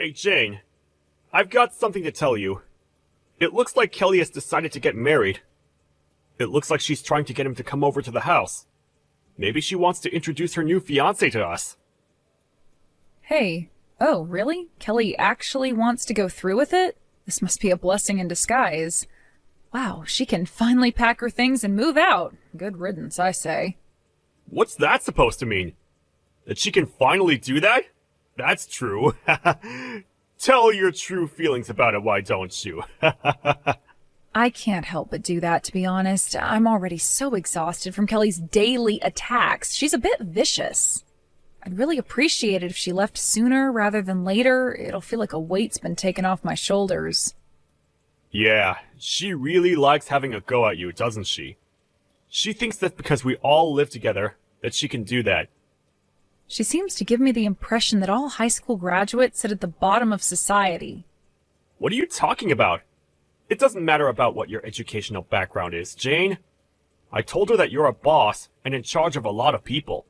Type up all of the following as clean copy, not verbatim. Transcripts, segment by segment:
Hey, Jane. I've got something to tell you. It looks like Kelly has decided to get married. It looks like she's trying to get him to come over to the house. Maybe she wants to introduce her new fiancé to us. Hey. Oh, really? Kelly actually wants to go through with it? This must be a blessing in disguise. Wow, she can finally pack her things and move out. Good riddance, I say. What's that supposed to mean? That she can finally do that? That's true. Tell your true feelings about it, why don't you? I can't help but do that, to be honest. I'm already so exhausted from Kelly's daily attacks. She's a bit vicious. I'd really appreciate it if she left sooner rather than later. It'll feel like a weight's been taken off my shoulders. Yeah, she really likes having a go at you, doesn't she? She thinks that because we all live together, that she can do that. She seems to give me the impression that all high school graduates sit at the bottom of society. What are you talking about? It doesn't matter about what your educational background is, Jane. I told her that you're a boss and in charge of a lot of people.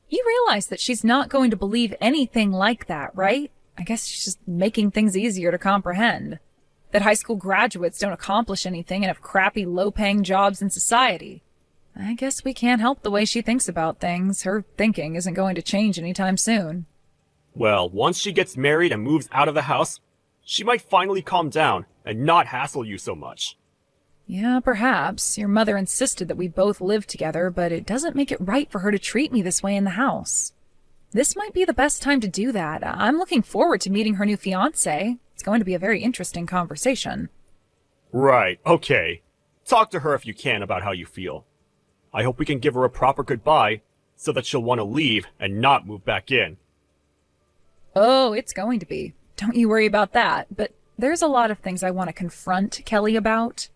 You realize that she's not going to believe anything like that, right? I guess she's just making things easier to comprehend. That high school graduates don't accomplish anything and have crappy, low-paying jobs in society. I guess we can't help the way she thinks about things. Her thinking isn't going to change anytime soon. Well, once she gets married and moves out of the house, she might finally calm down and not hassle you so much. Yeah, perhaps. Your mother insisted that we both live together, but it doesn't make it right for her to treat me this way in the house. This might be the best time to do that. I'm looking forward to meeting her new fiancé. It's going to be a very interesting conversation. Right, okay. Talk to her if you can about how you feel. I hope we can give her a proper goodbye so that she'll want to leave and not move back in. Oh, it's going to be. Don't you worry about that. But there's a lot of things I want to confront Kelly about.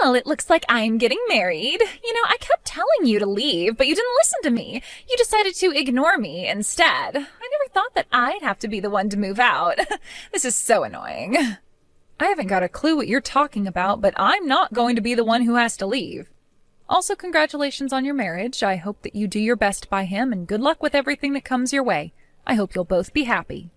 Well, it looks like I'm getting married. You know, I kept telling you to leave, but you didn't listen to me. You decided to ignore me instead. I never thought that I'd have to be the one to move out. This is so annoying. I haven't got a clue what you're talking about, but I'm not going to be the one who has to leave. Also, congratulations on your marriage. I hope that you do your best by him, and good luck with everything that comes your way. I hope you'll both be happy.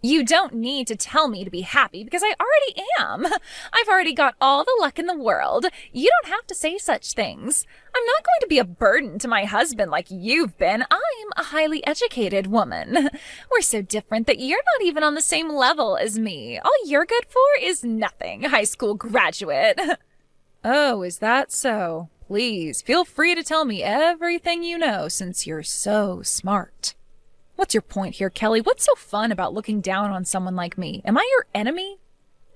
You don't need to tell me to be happy, because I already am. I've already got all the luck in the world. You don't have to say such things. I'm not going to be a burden to my husband like you've been. I'm a highly educated woman. We're so different that you're not even on the same level as me. All you're good for is nothing, high school graduate. Oh, is that so? Please, feel free to tell me everything you know, since you're so smart. What's your point here, Kelly? What's so fun about looking down on someone like me? Am I your enemy?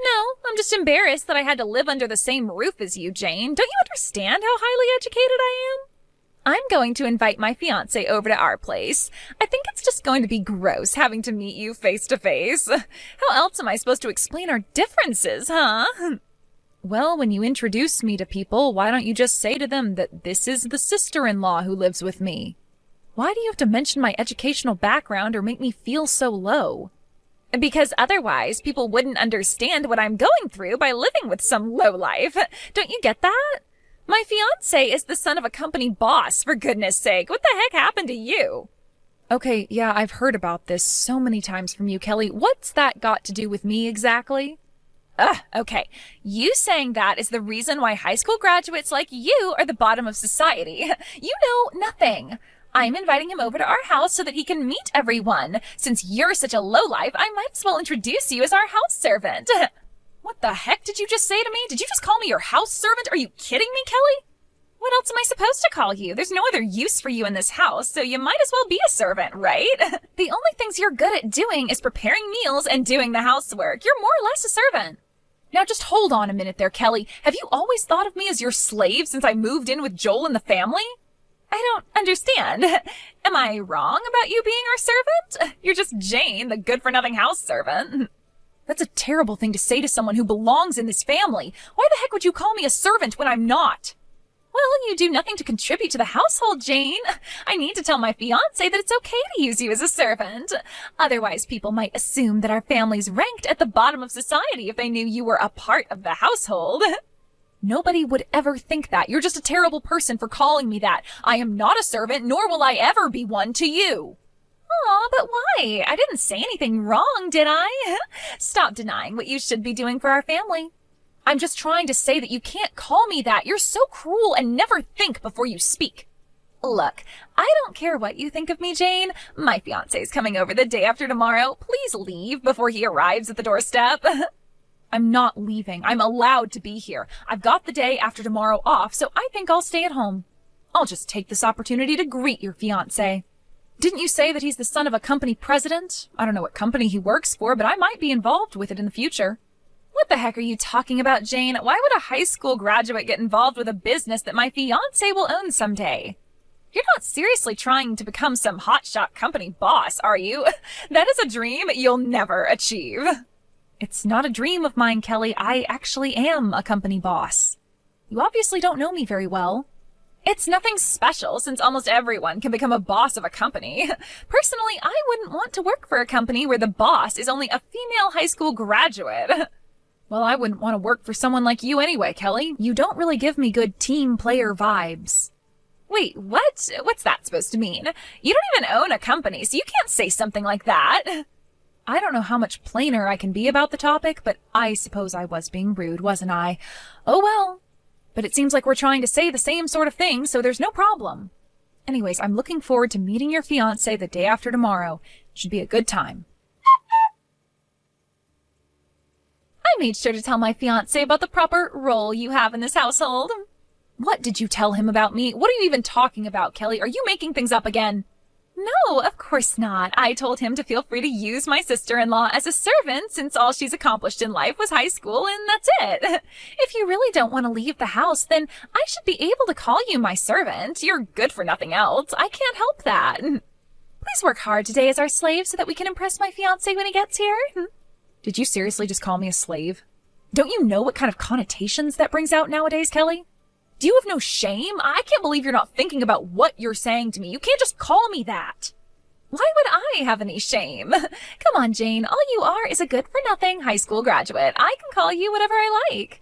No, I'm just embarrassed that I had to live under the same roof as you, Jane. Don't you understand how highly educated I am? I'm going to invite my fiancé over to our place. I think it's just going to be gross having to meet you face to face. How else am I supposed to explain our differences, huh? Well, when you introduce me to people, why don't you just say to them that this is the sister-in-law who lives with me? Why do you have to mention my educational background or make me feel so low? Because otherwise, people wouldn't understand what I'm going through by living with some lowlife. Don't you get that? My fiancé is the son of a company boss, for goodness sake. What the heck happened to you? Okay, yeah, I've heard about this so many times from you, Kelly. What's that got to do with me exactly? Okay. You saying that is the reason why high school graduates like you are the bottom of society. You know nothing. I'm inviting him over to our house so that he can meet everyone. Since you're such a lowlife, I might as well introduce you as our house servant. What the heck did you just say to me? Did you just call me your house servant? Are you kidding me, Kelly? What else am I supposed to call you? There's no other use for you in this house, so you might as well be a servant, right? The only things you're good at doing is preparing meals and doing the housework. You're more or less a servant. Now just hold on a minute there, Kelly. Have you always thought of me as your slave since I moved in with Joel and the family? I don't understand. Am I wrong about you being our servant? You're just Jane, the good-for-nothing house servant. That's a terrible thing to say to someone who belongs in this family. Why the heck would you call me a servant when I'm not? Well, you do nothing to contribute to the household, Jane. I need to tell my fiancé that it's okay to use you as a servant. Otherwise, people might assume that our family's ranked at the bottom of society if they knew you were a part of the household. Nobody would ever think that. You're just a terrible person for calling me that. I am not a servant, nor will I ever be one to you. Aw, but why? I didn't say anything wrong, did I? Stop denying what you should be doing for our family. I'm just trying to say that you can't call me that. You're so cruel and never think before you speak. Look, I don't care what you think of me, Jane. My fiancé's coming over the day after tomorrow. Please leave before he arrives at the doorstep. I'm not leaving. I'm allowed to be here. I've got the day after tomorrow off, so I think I'll stay at home. I'll just take this opportunity to greet your fiancé. Didn't you say that he's the son of a company president? I don't know what company he works for, but I might be involved with it in the future. What the heck are you talking about, Jane? Why would a high school graduate get involved with a business that my fiancé will own someday? You're not seriously trying to become some hotshot company boss, are you? That is a dream you'll never achieve. It's not a dream of mine, Kelly. I actually am a company boss. You obviously don't know me very well. It's nothing special, since almost everyone can become a boss of a company. Personally, I wouldn't want to work for a company where the boss is only a female high school graduate. Well, I wouldn't want to work for someone like you anyway, Kelly. You don't really give me good team player vibes. Wait, what? What's that supposed to mean? You don't even own a company, so you can't say something like that. I don't know how much plainer I can be about the topic, but I suppose I was being rude, wasn't I? Oh well. But it seems like we're trying to say the same sort of thing, so there's no problem. Anyways, I'm looking forward to meeting your fiancé the day after tomorrow. Should be a good time. I made sure to tell my fiancé about the proper role you have in this household. What did you tell him about me? What are you even talking about, Kelly? Are you making things up again? No, of course not. I told him to feel free to use my sister-in-law as a servant since all she's accomplished in life was high school, and that's it. If you really don't want to leave the house, then I should be able to call you my servant. You're good for nothing else. I can't help that. Please work hard today as our slave so that we can impress my fiancé when he gets here. Did you seriously just call me a slave? Don't you know what kind of connotations that brings out nowadays, Kelly? Do you have no shame? I can't believe you're not thinking about what you're saying to me. You can't just call me that. Why would I have any shame? Come on, Jane. All you are is a good-for-nothing high school graduate. I can call you whatever I like.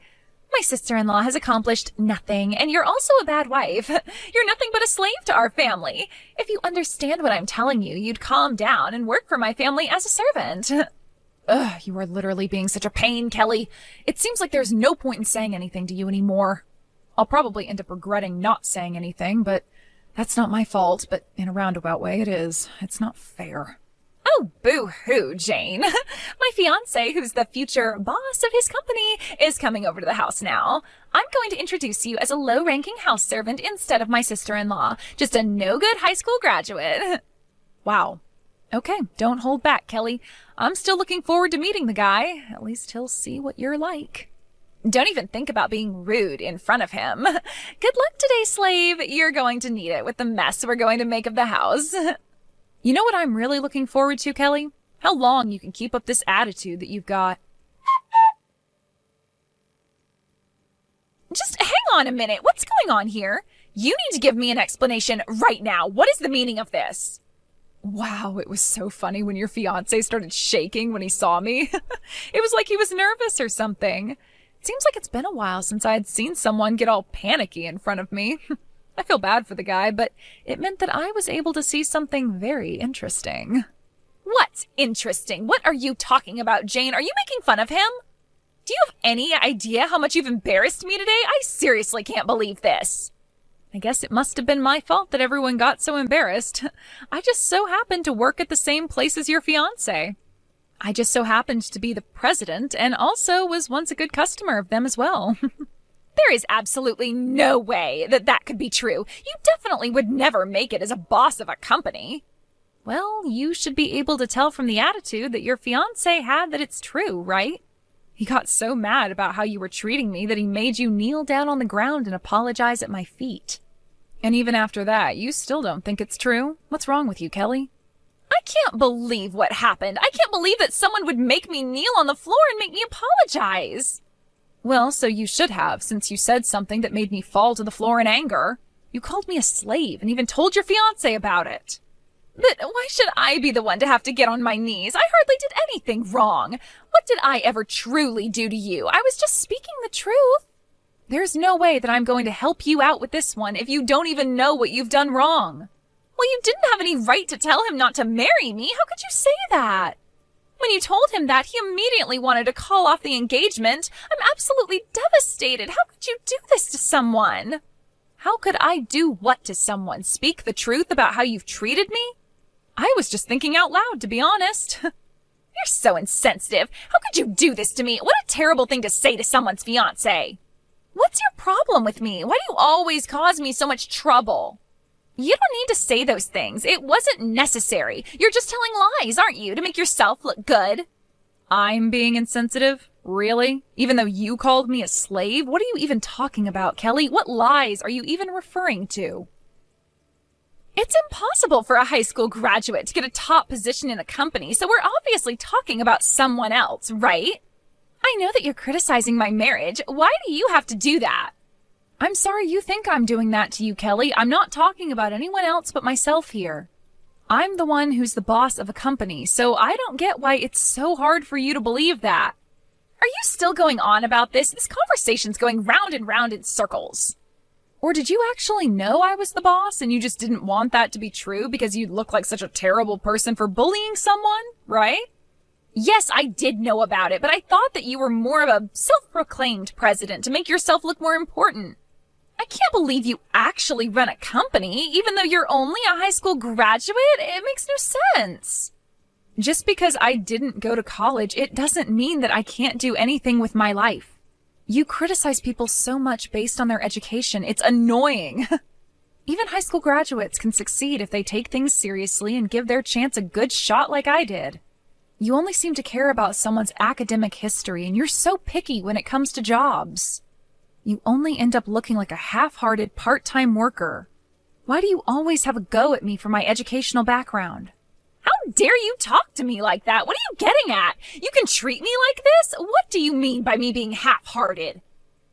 My sister-in-law has accomplished nothing, and you're also a bad wife. You're nothing but a slave to our family. If you understand what I'm telling you, you'd calm down and work for my family as a servant. Ugh, you are literally being such a pain, Kelly. It seems like there's no point in saying anything to you anymore. I'll probably end up regretting not saying anything, but that's not my fault. But in a roundabout way, it is. It's not fair. Oh, boo-hoo, Jane. My fiancé, who's the future boss of his company, is coming over to the house now. I'm going to introduce you as a low-ranking house servant instead of my sister-in-law. Just a no-good high school graduate. Wow. Okay, don't hold back, Kelly. I'm still looking forward to meeting the guy. At least he'll see what you're like. Don't even think about being rude in front of him. Good luck today, slave. You're going to need it with the mess we're going to make of the house. You know what I'm really looking forward to, Kelly? How long you can keep up this attitude that you've got. Just hang on a minute. What's going on here? You need to give me an explanation right now. What is the meaning of this? Wow, it was so funny when your fiancé started shaking when he saw me. It was like he was nervous or something. Seems like it's been a while since I had seen someone get all panicky in front of me. I feel bad for the guy, but it meant that I was able to see something very interesting. What's interesting? What are you talking about, Jane? Are you making fun of him? Do you have any idea how much you've embarrassed me today? I seriously can't believe this. I guess it must have been my fault that everyone got so embarrassed. I just so happened to work at the same place as your fiancé. I just so happened to be the president and also was once a good customer of them as well. There is absolutely no way that that could be true. You definitely would never make it as a boss of a company. Well, you should be able to tell from the attitude that your fiancé had that it's true, right? He got so mad about how you were treating me that he made you kneel down on the ground and apologize at my feet. And even after that, you still don't think it's true? What's wrong with you, Kelly? I can't believe what happened. I can't believe that someone would make me kneel on the floor and make me apologize. Well, so you should have, since you said something that made me fall to the floor in anger. You called me a slave and even told your fiancé about it. But why should I be the one to have to get on my knees? I hardly did anything wrong. What did I ever truly do to you? I was just speaking the truth. There's no way that I'm going to help you out with this one if you don't even know what you've done wrong. Well, you didn't have any right to tell him not to marry me. How could you say that? When you told him that, he immediately wanted to call off the engagement. I'm absolutely devastated. How could you do this to someone? How could I do what to someone? Speak the truth about how you've treated me? I was just thinking out loud, to be honest. You're so insensitive. How could you do this to me? What a terrible thing to say to someone's fiancé. What's your problem with me? Why do you always cause me so much trouble? You don't need to say those things. It wasn't necessary. You're just telling lies, aren't you, to make yourself look good? I'm being insensitive? Really? Even though you called me a slave? What are you even talking about, Kelly? What lies are you even referring to? It's impossible for a high school graduate to get a top position in a company, so we're obviously talking about someone else, right? I know that you're criticizing my marriage. Why do you have to do that? I'm sorry you think I'm doing that to you, Kelly. I'm not talking about anyone else but myself here. I'm the one who's the boss of a company, so I don't get why it's so hard for you to believe that. Are you still going on about this? This conversation's going round and round in circles. Or did you actually know I was the boss and you just didn't want that to be true because you'd look like such a terrible person for bullying someone, right? Yes, I did know about it, but I thought that you were more of a self-proclaimed president to make yourself look more important. I can't believe you actually run a company, even though you're only a high school graduate. It makes no sense. Just because I didn't go to college, it doesn't mean that I can't do anything with my life. You criticize people so much based on their education. It's annoying. Even high school graduates can succeed if they take things seriously and give their chance a good shot like I did. You only seem to care about someone's academic history, and you're so picky when it comes to jobs. You only end up looking like a half-hearted part-time worker. Why do you always have a go at me for my educational background? How dare you talk to me like that? What are you getting at? You can treat me like this? What do you mean by me being half-hearted?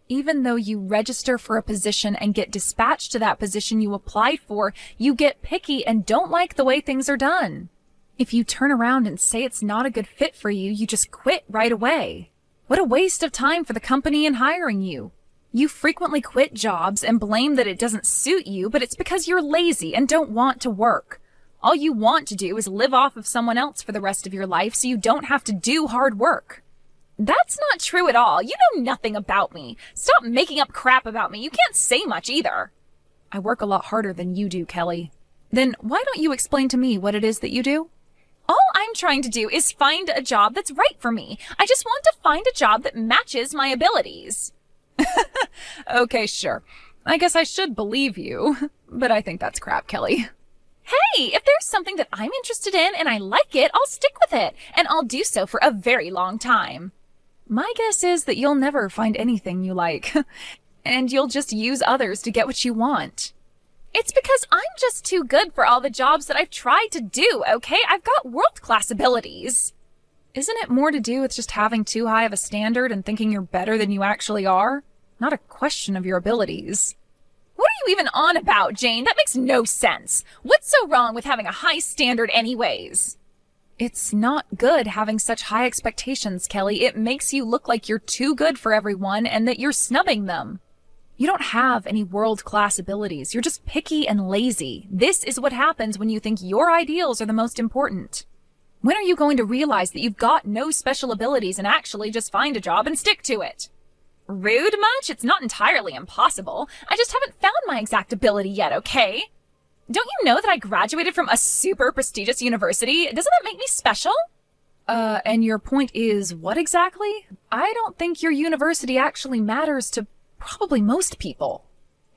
Even though you register for a position and get dispatched to that position you applied for, you get picky and don't like the way things are done. If you turn around and say it's not a good fit for you, you just quit right away. What a waste of time for the company in hiring you. You frequently quit jobs and blame that it doesn't suit you, but it's because you're lazy and don't want to work. All you want to do is live off of someone else for the rest of your life so you don't have to do hard work. That's not true at all. You know nothing about me. Stop making up crap about me. You can't say much either. I work a lot harder than you do, Kelly. Then why don't you explain to me what it is that you do? All I'm trying to do is find a job that's right for me. I just want to find a job that matches my abilities. Okay, sure. I guess I should believe you, but I think that's crap, Kelly. Hey, if there's something that I'm interested in and I like it, I'll stick with it, and I'll do so for a very long time. My guess is that you'll never find anything you like, and you'll just use others to get what you want. It's because I'm just too good for all the jobs that I've tried to do, okay? I've got world-class abilities. Isn't it more to do with just having too high of a standard and thinking you're better than you actually are? Not a question of your abilities. What are you even on about, Jane? That makes no sense. What's so wrong with having a high standard anyways? It's not good having such high expectations, Kelly. It makes you look like you're too good for everyone and that you're snubbing them. You don't have any world-class abilities. You're just picky and lazy. This is what happens when you think your ideals are the most important. When are you going to realize that you've got no special abilities and actually just find a job and stick to it? Rude much? It's not entirely impossible. I just haven't found my exact ability yet, okay? Don't you know that I graduated from a super prestigious university? Doesn't that make me special? And your point is what exactly? I don't think your university actually matters to probably most people.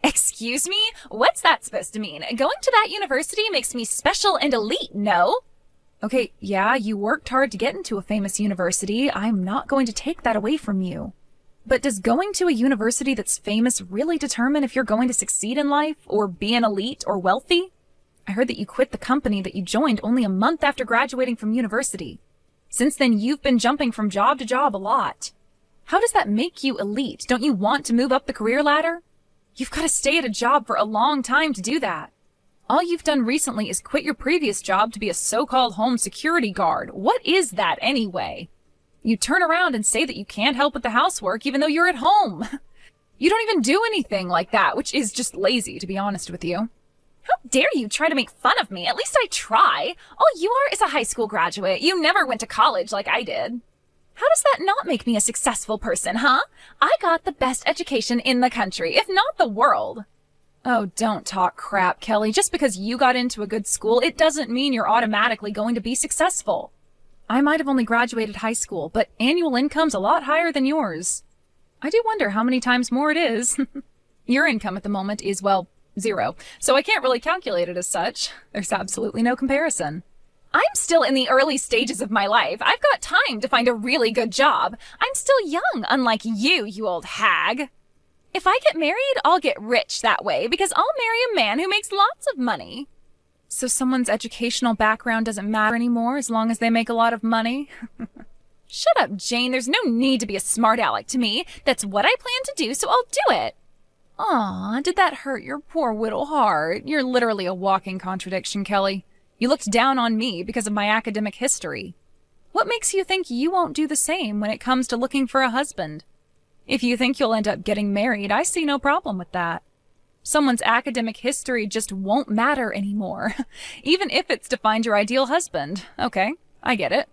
Excuse me? What's that supposed to mean? Going to that university makes me special and elite, no? Okay, yeah, you worked hard to get into a famous university. I'm not going to take that away from you. But does going to a university that's famous really determine if you're going to succeed in life or be an elite or wealthy? I heard that you quit the company that you joined only a month after graduating from university. Since then, you've been jumping from job to job a lot. How does that make you elite? Don't you want to move up the career ladder? You've got to stay at a job for a long time to do that. All you've done recently is quit your previous job to be a so-called home security guard. What is that anyway? You turn around and say that you can't help with the housework even though you're at home. You don't even do anything like that, which is just lazy, to be honest with you. How dare you try to make fun of me? At least I try. All you are is a high school graduate. You never went to college like I did. How does that not make me a successful person, huh? I got the best education in the country, if not the world. Oh, don't talk crap, Kelly. Just because you got into a good school, it doesn't mean you're automatically going to be successful. I might have only graduated high school, but annual income's a lot higher than yours. I do wonder how many times more it is. Your income at the moment is, well, 0, so I can't really calculate it as such. There's absolutely no comparison. I'm still in the early stages of my life. I've got time to find a really good job. I'm still young, unlike you old hag. If I get married, I'll get rich that way because I'll marry a man who makes lots of money. So someone's educational background doesn't matter anymore as long as they make a lot of money? Shut up, Jane. There's no need to be a smart aleck to me. That's what I plan to do, so I'll do it. Aw, did that hurt your poor little heart? You're literally a walking contradiction, Kelly. You looked down on me because of my academic history. What makes you think you won't do the same when it comes to looking for a husband? If you think you'll end up getting married, I see no problem with that. Someone's academic history just won't matter anymore, even if it's to find your ideal husband. Okay, I get it.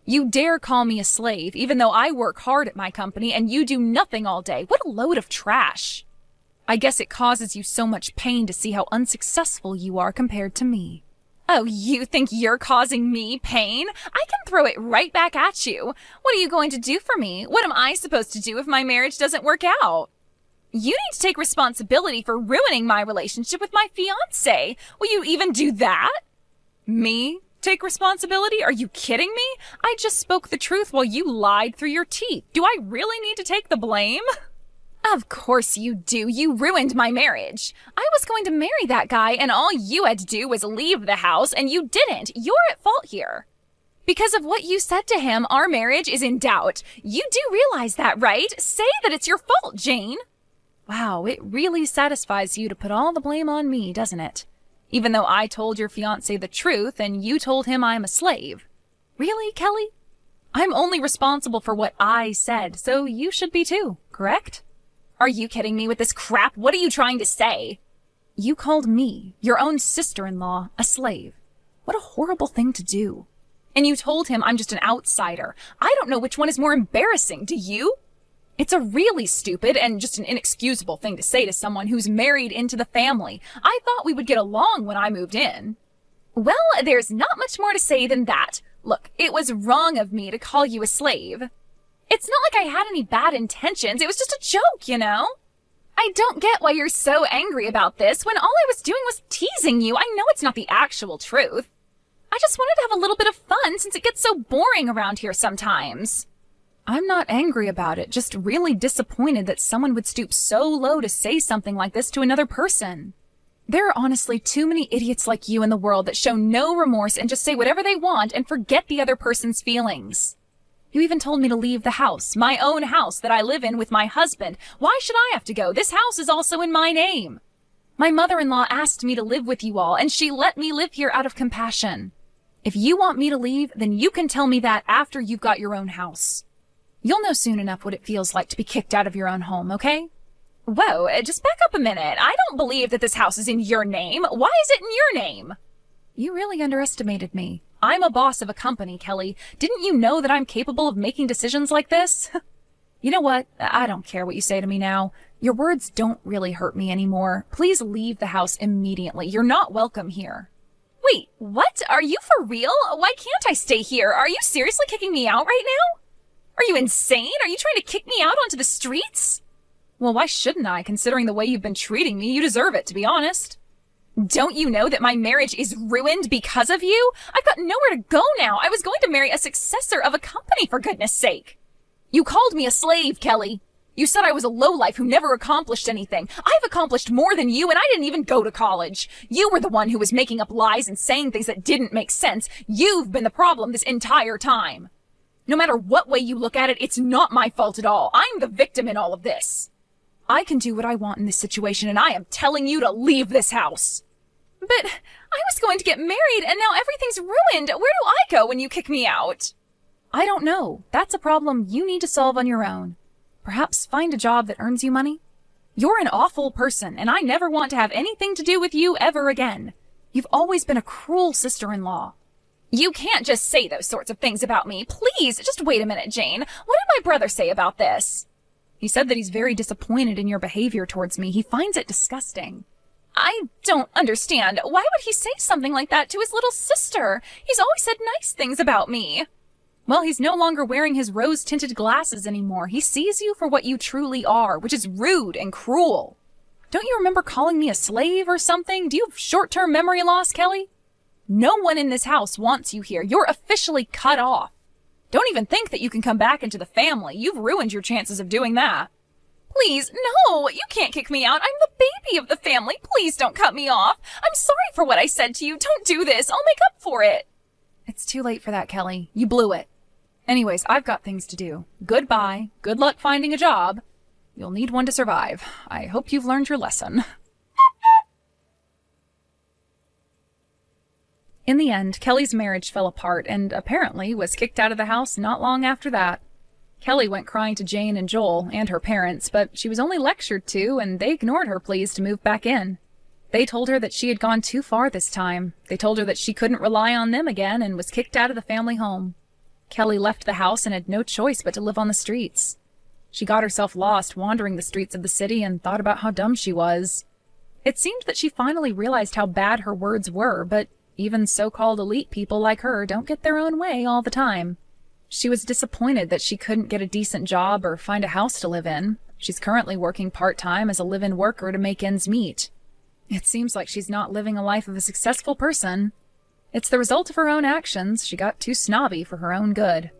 You dare call me a slave, even though I work hard at my company and you do nothing all day. What a load of trash. I guess it causes you so much pain to see how unsuccessful you are compared to me. Oh, you think you're causing me pain? I can throw it right back at you. What are you going to do for me? What am I supposed to do if my marriage doesn't work out? You need to take responsibility for ruining my relationship with my fiancé. Will you even do that? Me? Take responsibility? Are you kidding me? I just spoke the truth while you lied through your teeth. Do I really need to take the blame? Of course you do. You ruined my marriage. I was going to marry that guy and all you had to do was leave the house and you didn't. You're at fault here. Because of what you said to him, our marriage is in doubt. You do realize that, right? Say that it's your fault, Jane. Wow, it really satisfies you to put all the blame on me, doesn't it? Even though I told your fiancé the truth and you told him I'm a slave. Really, Kelly? I'm only responsible for what I said, so you should be too, correct? Are you kidding me with this crap? What are you trying to say? You called me, your own sister-in-law, a slave. What a horrible thing to do. And you told him I'm just an outsider. I don't know which one is more embarrassing. Do you? It's a really stupid and just an inexcusable thing to say to someone who's married into the family. I thought we would get along when I moved in. Well, there's not much more to say than that. Look, it was wrong of me to call you a slave. It's not like I had any bad intentions. It was just a joke, you know? I don't get why you're so angry about this when all I was doing was teasing you. I know it's not the actual truth. I just wanted to have a little bit of fun since it gets so boring around here sometimes. I'm not angry about it, just really disappointed that someone would stoop so low to say something like this to another person. There are honestly too many idiots like you in the world that show no remorse and just say whatever they want and forget the other person's feelings. You even told me to leave the house, my own house that I live in with my husband. Why should I have to go? This house is also in my name. My mother-in-law asked me to live with you all, and she let me live here out of compassion. If you want me to leave, then you can tell me that after you've got your own house. You'll know soon enough what it feels like to be kicked out of your own home, okay? Whoa, just back up a minute. I don't believe that this house is in your name. Why is it in your name? You really underestimated me. I'm a boss of a company, Kelly. Didn't you know that I'm capable of making decisions like this? You know what? I don't care what you say to me now. Your words don't really hurt me anymore. Please leave the house immediately. You're not welcome here. Wait, what? Are you for real? Why can't I stay here? Are you seriously kicking me out right now? Are you insane? Are you trying to kick me out onto the streets? Well, why shouldn't I, considering the way you've been treating me? You deserve it, to be honest. Don't you know that my marriage is ruined because of you? I've got nowhere to go now. I was going to marry a successor of a company, for goodness sake. You called me a slave, Kelly. You said I was a lowlife who never accomplished anything. I've accomplished more than you, and I didn't even go to college. You were the one who was making up lies and saying things that didn't make sense. You've been the problem this entire time. No matter what way you look at it, it's not my fault at all. I'm the victim in all of this. I can do what I want in this situation, and I am telling you to leave this house. But I was going to get married, and now everything's ruined. Where do I go when you kick me out? I don't know. That's a problem you need to solve on your own. Perhaps find a job that earns you money. You're an awful person, and I never want to have anything to do with you ever again. You've always been a cruel sister-in-law. You can't just say those sorts of things about me. Please, just wait a minute, Jane. What did my brother say about this? He said that he's very disappointed in your behavior towards me. He finds it disgusting. I don't understand. Why would he say something like that to his little sister? He's always said nice things about me. Well, he's no longer wearing his rose-tinted glasses anymore. He sees you for what you truly are, which is rude and cruel. Don't you remember calling me a slave or something? Do you have short-term memory loss, Kelly? No one in this house wants you here. You're officially cut off. Don't even think that you can come back into the family. You've ruined your chances of doing that. Please, no, you can't kick me out. I'm the baby of the family. Please don't cut me off. I'm sorry for what I said to you. Don't do this. I'll make up for it. It's too late for that, Kelly. You blew it. Anyways, I've got things to do. Goodbye. Good luck finding a job. You'll need one to survive. I hope you've learned your lesson. In the end, Kelly's marriage fell apart and apparently was kicked out of the house not long after that. Kelly went crying to Jane and Joel and her parents, but she was only lectured to, and they ignored her pleas to move back in. They told her that she had gone too far this time. They told her that she couldn't rely on them again and was kicked out of the family home. Kelly left the house and had no choice but to live on the streets. She got herself lost wandering the streets of the city and thought about how dumb she was. It seemed that she finally realized how bad her words were, but even so-called elite people like her don't get their own way all the time. She was disappointed that she couldn't get a decent job or find a house to live in. She's currently working part-time as a live-in worker to make ends meet. It seems like she's not living a life of a successful person. It's the result of her own actions. She got too snobby for her own good.